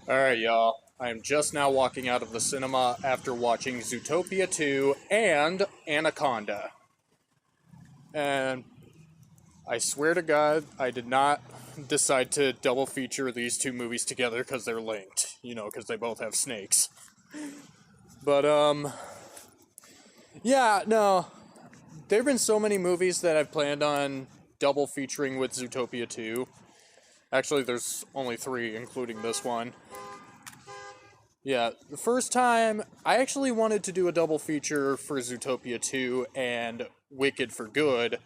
Alright, y'all. I am just now walking out of the cinema after watching Zootopia 2 and Anaconda. And I swear to God, I did not decide to double feature these two movies together because they're linked. You know, because they both have snakes. But, yeah, no. There have been so many movies that I've planned on double featuring with Zootopia 2. Actually, there's only 3, including this one. Yeah, the first time, I actually wanted to do a double feature for Zootopia 2 and Wicked for Good,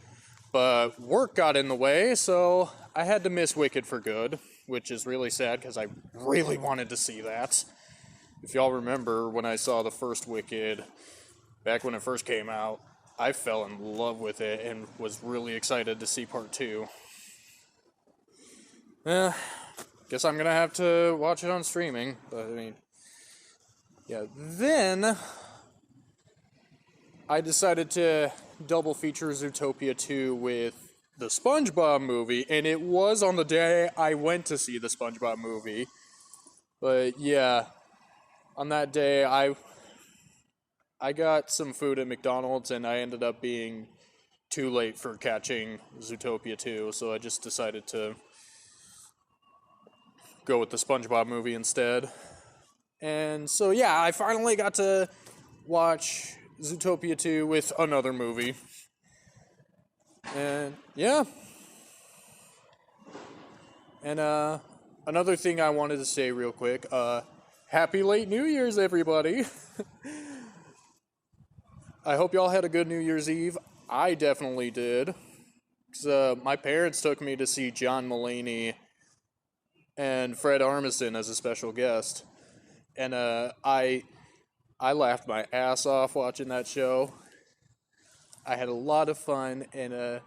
but work got in the way, so I had to miss Wicked for Good, which is really sad because I really wanted to see that. If y'all remember when I saw the first Wicked, back when it first came out, I fell in love with it and was really excited to see part 2. Guess I'm gonna have to watch it on streaming, but I mean... Yeah, then I decided to double feature Zootopia 2 with the SpongeBob movie, and it was on the day I went to see the SpongeBob movie. But yeah, on that day I got some food at McDonald's and I ended up being too late for catching Zootopia 2, so I just decided to go with the SpongeBob movie instead. And so, yeah, I finally got to watch Zootopia 2 with another movie. And, yeah. And, another thing I wanted to say real quick, Happy late New Year's, everybody! I hope y'all had a good New Year's Eve. I definitely did. 'Cause, my parents took me to see John Mulaney and Fred Armisen as a special guest. And I laughed my ass off watching that show. I had a lot of fun, and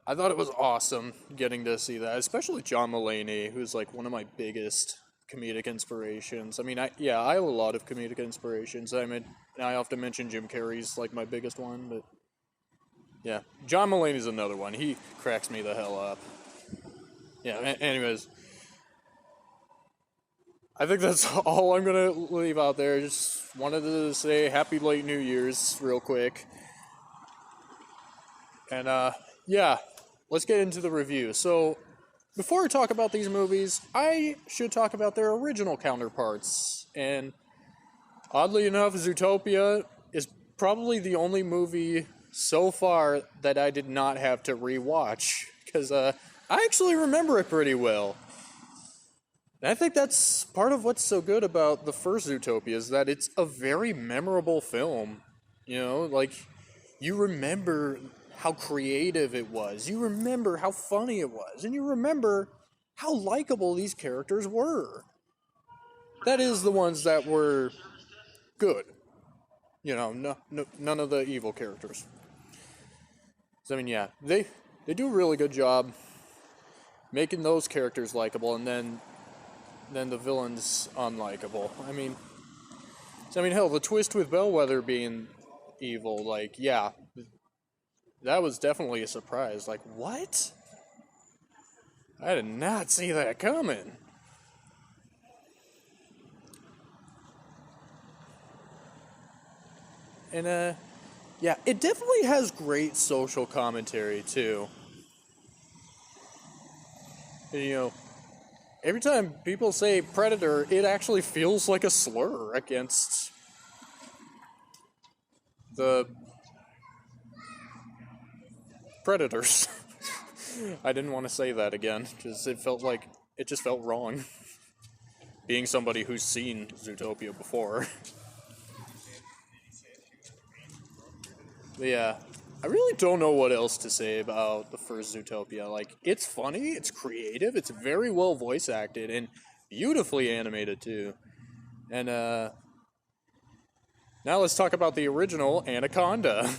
I thought it was awesome getting to see that, especially John Mulaney, who's like one of my biggest comedic inspirations. I mean, I have a lot of comedic inspirations. I often mention Jim Carrey's like my biggest one, but yeah, John Mulaney's another one. He cracks me the hell up. Yeah. Anyways. I think that's all I'm gonna leave out there. Just wanted to say happy late New Year's real quick. And yeah, let's get into the review. So, before I talk about these movies, I should talk about their original counterparts. And oddly enough, Zootopia is probably the only movie so far that I did not have to rewatch. Because I actually remember it pretty well. And I think that's part of what's so good about the first Zootopia is that it's a very memorable film. You know, like, you remember how creative it was. You remember how funny it was. And you remember how likable these characters were. That is, the ones that were good. You know, none of the evil characters. So, I mean, yeah, they do a really good job making those characters likable, and then the villain's unlikable. I mean, hell, the twist with Bellwether being evil, like, yeah, that was definitely a surprise. Like, what? I did not see that coming. And, yeah, it definitely has great social commentary, too. And, you know, every time people say predator, it actually feels like a slur against the predators. I didn't want to say that again, because it just felt wrong. Being somebody who's seen Zootopia before. But yeah, I really don't know what else to say about the first Zootopia. Like, it's funny, it's creative, it's very well voice acted, and beautifully animated, too. And, now let's talk about the original Anaconda.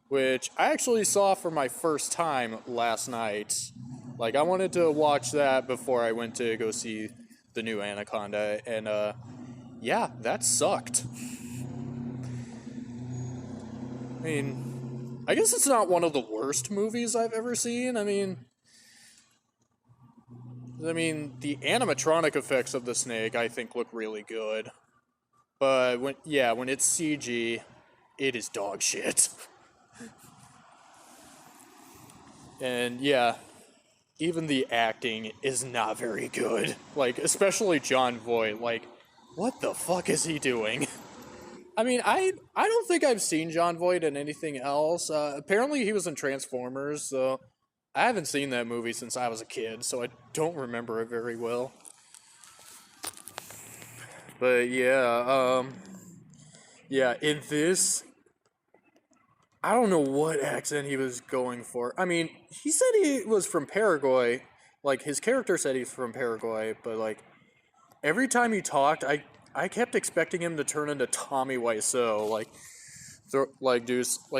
Which I actually saw for my first time last night. Like, I wanted to watch that before I went to go see the new Anaconda, and, yeah, that sucked. I mean, I guess it's not one of the worst movies I've ever seen. I mean, I mean, the animatronic effects of the snake I think look really good. But when it's CG, it is dog shit. And yeah, even the acting is not very good. Like, especially John Voight. Like, what the fuck is he doing? I mean, I don't think I've seen John Voight in anything else. Apparently, he was in Transformers, so I haven't seen that movie since I was a kid, so I don't remember it very well. But yeah, in this, I don't know what accent he was going for. I mean, he said he was from Paraguay. Like, his character said he's from Paraguay, but, like, every time he talked, I kept expecting him to turn into Tommy Wiseau. Like,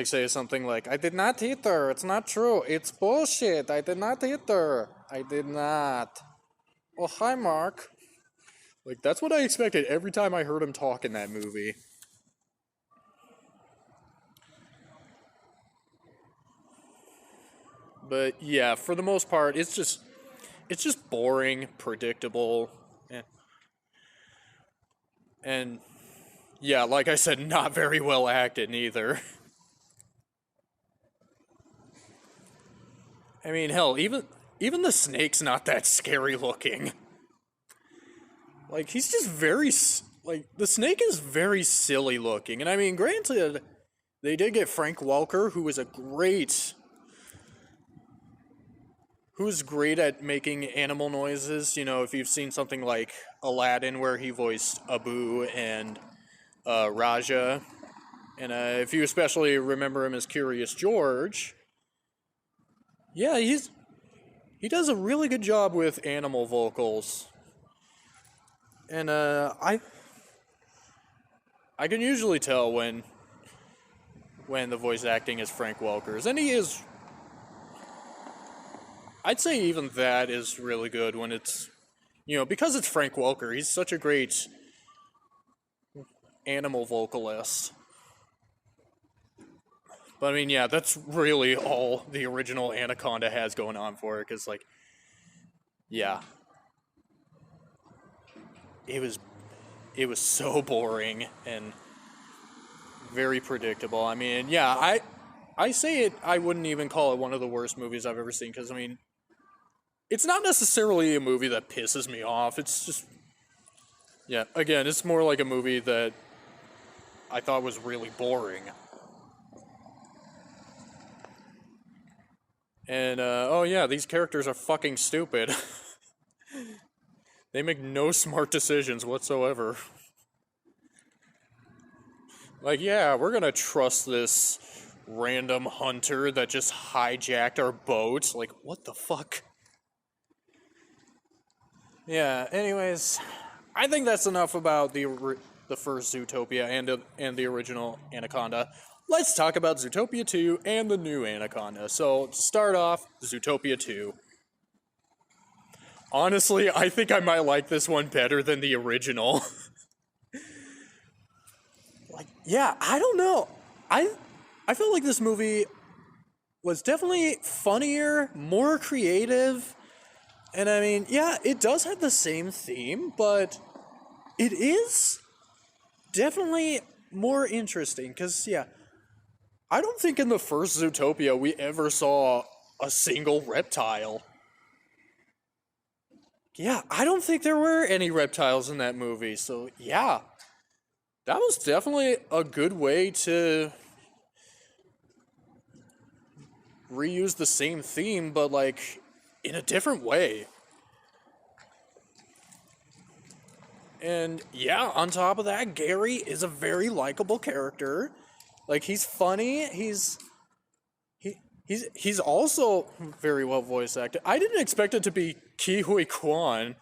say something like, I did not hit her. It's not true. It's bullshit. I did not hit her. I did not. Oh, hi, Mark. Like, that's what I expected every time I heard him talk in that movie. But yeah, for the most part, it's just boring, predictable, and yeah, like I said, not very well acted neither. I mean, hell, even the snake's not that scary looking. Like, he's just like, the snake is very silly looking, and I mean, granted, they did get Frank Welker, who's great at making animal noises. You know, if you've seen something like Aladdin, where he voiced Abu and Raja, and if you especially remember him as Curious George, yeah, he does a really good job with animal vocals, and I can usually tell when the voice acting is Frank Welker's, and he is. I'd say even that is really good when it's, because it's Frank Welker. He's such a great animal vocalist. But I mean, yeah, that's really all the original Anaconda has going on for it, because, like, yeah, it was so boring and very predictable. I mean, yeah, I say it. I wouldn't even call it one of the worst movies I've ever seen, because I mean, it's not necessarily a movie that pisses me off. It's just, yeah, again, it's more like a movie that I thought was really boring. And, oh yeah, these characters are fucking stupid. They make no smart decisions whatsoever. Like, yeah, we're gonna trust this random hunter that just hijacked our boat. Like, what the fuck? Yeah, anyways, I think that's enough about the first Zootopia and the original Anaconda. Let's talk about Zootopia 2 and the new Anaconda. So, to start off, Zootopia 2. Honestly, I think I might like this one better than the original. Like, yeah, I don't know. I feel like this movie was definitely funnier, more creative, and I mean, yeah, it does have the same theme, but it is definitely more interesting, because, yeah, I don't think in the first Zootopia we ever saw a single reptile. Yeah, I don't think there were any reptiles in that movie, so yeah, that was definitely a good way to reuse the same theme, but, like, in a different way. And yeah, on top of that, Gary is a very likable character. Like, he's funny. He's also very well voice acted. I didn't expect it to be Ke Huy Quan.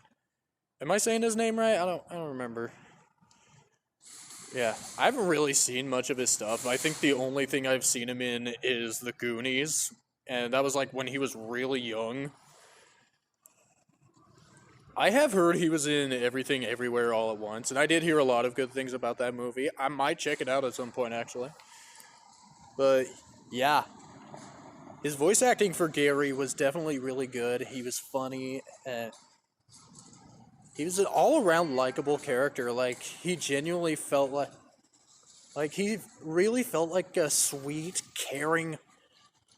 Am I saying his name right? I don't remember. Yeah, I haven't really seen much of his stuff. I think the only thing I've seen him in is The Goonies, and that was like when he was really young. I have heard he was in Everything Everywhere All at Once, and I did hear a lot of good things about that movie. I might check it out at some point, actually. But yeah, his voice acting for Gary was definitely really good. He was funny, and he was an all-around likable character. Like, he genuinely felt like he really felt like a sweet, caring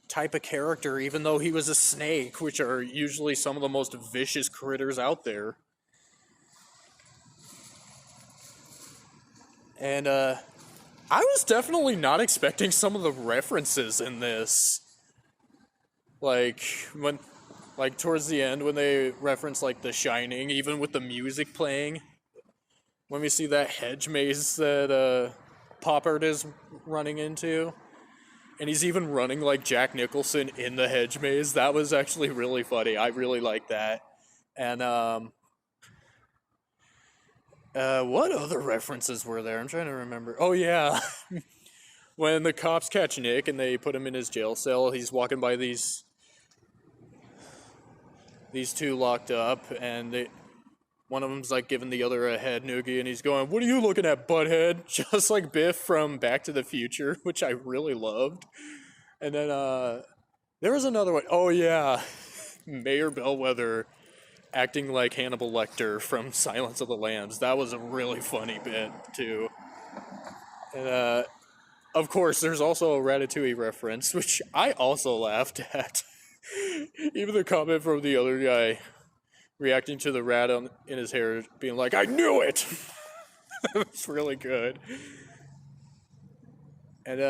type of character, even though he was a snake, which are usually some of the most vicious critters out there. And I was definitely not expecting some of the references in this. Like towards the end when they reference like The Shining, even with the music playing, when we see that hedge maze that Poppert is running into, and he's even running like Jack Nicholson in the hedge maze. That was actually really funny. I really liked that. And what other references were there? I'm trying to remember. Oh yeah, when the cops catch Nick and they put him in his jail cell, he's walking by these two locked up, and one of them's like giving the other a head noogie, and he's going, "What are you looking at, butthead?" Just like Biff from Back to the Future, which I really loved. And then there was another one. Oh yeah, Mayor Bellwether acting like Hannibal Lecter from Silence of the Lambs. That was a really funny bit too. And of course, there's also a Ratatouille reference, which I also laughed at. Even the comment from the other guy reacting to the rat in his hair, being like, "I knew it!" That was really good. And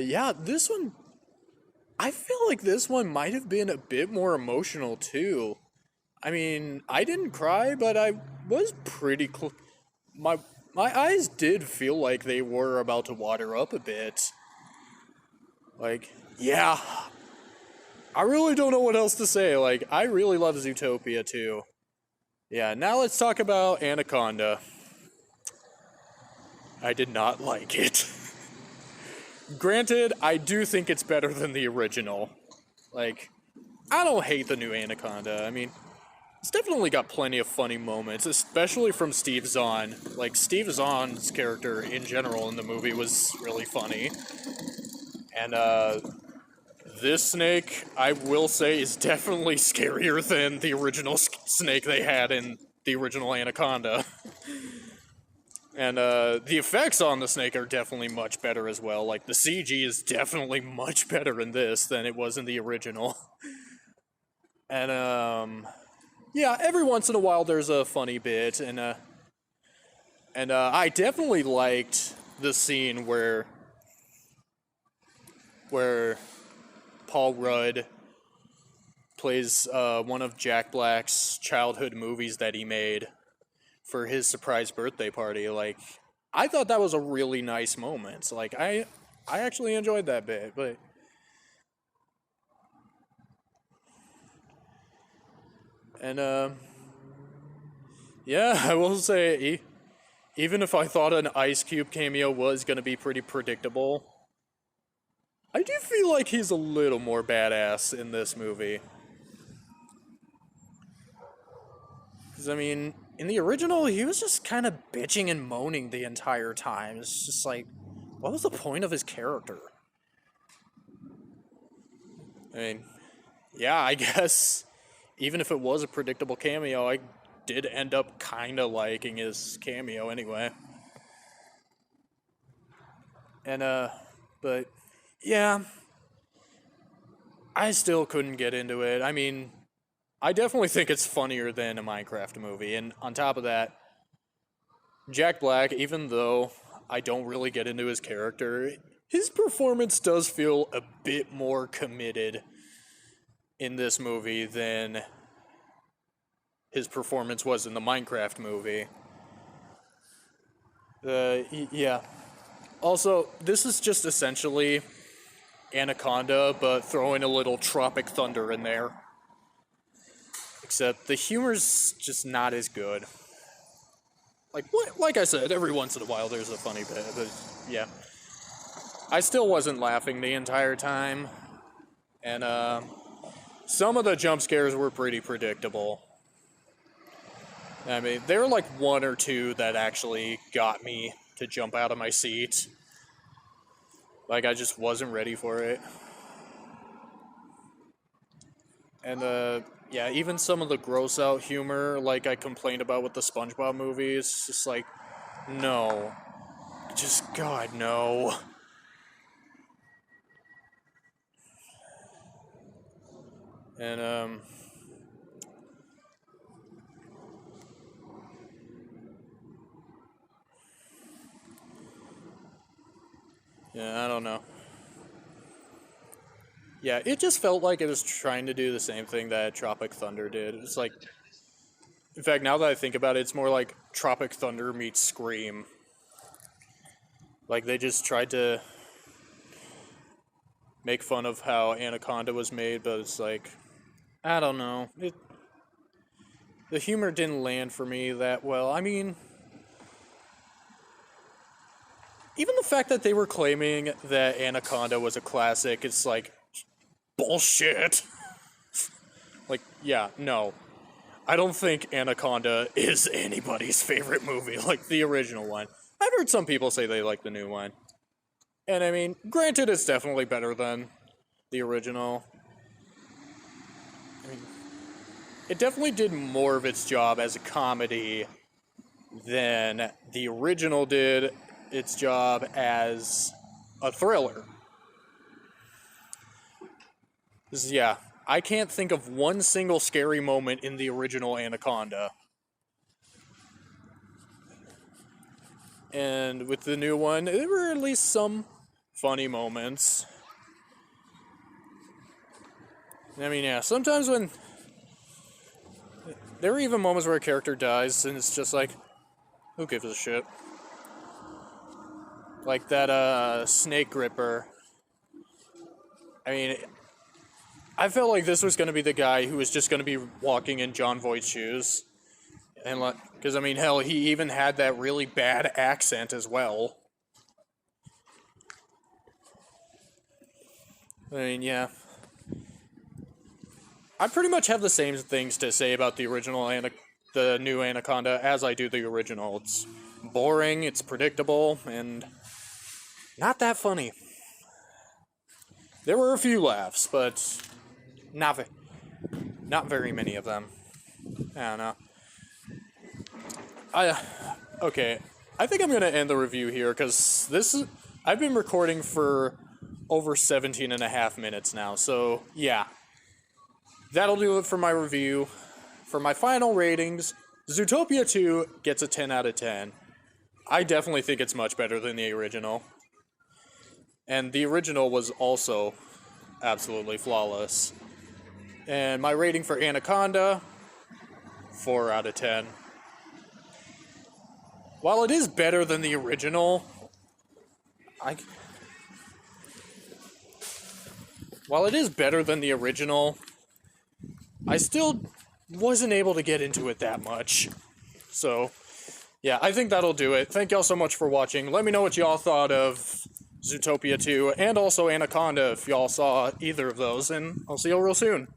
yeah, this one, I feel like this one might have been a bit more emotional too. I mean, I didn't cry, but I was pretty my eyes did feel like they were about to water up a bit. Like, yeah, I really don't know what else to say. Like, I really love Zootopia too. Yeah, now let's talk about Anaconda. I did not like it. Granted, I do think it's better than the original. Like, I don't hate the new Anaconda. I mean, it's definitely got plenty of funny moments, especially from Steve Zahn. Like, Steve Zahn's character in general in the movie was really funny. And, this snake, I will say, is definitely scarier than the original snake they had in the original Anaconda. And the effects on the snake are definitely much better as well. Like, the CG is definitely much better in this than it was in the original. And, yeah, every once in a while there's a funny bit, and I definitely liked the scene where Paul Rudd plays one of Jack Black's childhood movies that he made for his surprise birthday party. Like, I thought that was a really nice moment. Like, I actually enjoyed that bit, but and yeah, I will say, even if I thought an Ice Cube cameo was gonna be pretty predictable, I do feel like he's a little more badass in this movie. Because, I mean, in the original, he was just kind of bitching and moaning the entire time. It's just like, what was the point of his character? I mean, yeah, I guess, even if it was a predictable cameo, I did end up kind of liking his cameo anyway. And, but, yeah, I still couldn't get into it. I mean, I definitely think it's funnier than a Minecraft movie, and on top of that, Jack Black, even though I don't really get into his character, his performance does feel a bit more committed in this movie than his performance was in the Minecraft movie. Yeah. Also, this is just essentially Anaconda, but throwing a little Tropic Thunder in there. Except the humor's just not as good. Like I said, every once in a while there's a funny bit, but yeah. I still wasn't laughing the entire time. And some of the jump scares were pretty predictable. I mean, there were like one or two that actually got me to jump out of my seat. Like, I just wasn't ready for it. And yeah, even some of the gross out humor, like I complained about with the SpongeBob movies, it's just like, no. Just, God, no. And, yeah, I don't know. Yeah, it just felt like it was trying to do the same thing that Tropic Thunder did. It's like, in fact, now that I think about it, it's more like Tropic Thunder meets Scream. Like, they just tried to make fun of how Anaconda was made, but it's like, I don't know. The humor didn't land for me that well. I mean, even the fact that they were claiming that Anaconda was a classic, it's like, bullshit. Like, yeah, no. I don't think Anaconda is anybody's favorite movie, like the original one. I've heard some people say they like the new one. And I mean, granted, it's definitely better than the original. I mean, it definitely did more of its job as a comedy than the original did its job as a thriller. Yeah, I can't think of one single scary moment in the original Anaconda. And with the new one, there were at least some funny moments. I mean, yeah, sometimes when... There were even moments where a character dies, and it's just like, who gives a shit? Like that, snake gripper. I mean, I felt like this was going to be the guy who was just going to be walking in Jon Voight's shoes. And like, because I mean, hell, he even had that really bad accent as well. I mean, yeah. I pretty much have the same things to say about the original the new Anaconda as I do the original. It's boring, it's predictable, and not that funny. There were a few laughs, but not very many of them. I don't know. Okay. I think I'm gonna end the review here because I've been recording for over 17 and a half minutes now. So yeah, that'll do it for my review. For my final ratings, Zootopia 2 gets a 10 out of 10. I definitely think it's much better than the original. And the original was also absolutely flawless. And my rating for Anaconda, 4 out of 10. While it is better than the original, I still wasn't able to get into it that much. So, yeah, I think that'll do it. Thank y'all so much for watching. Let me know what y'all thought of Zootopia 2 and also Anaconda if y'all saw either of those, and I'll see y'all real soon.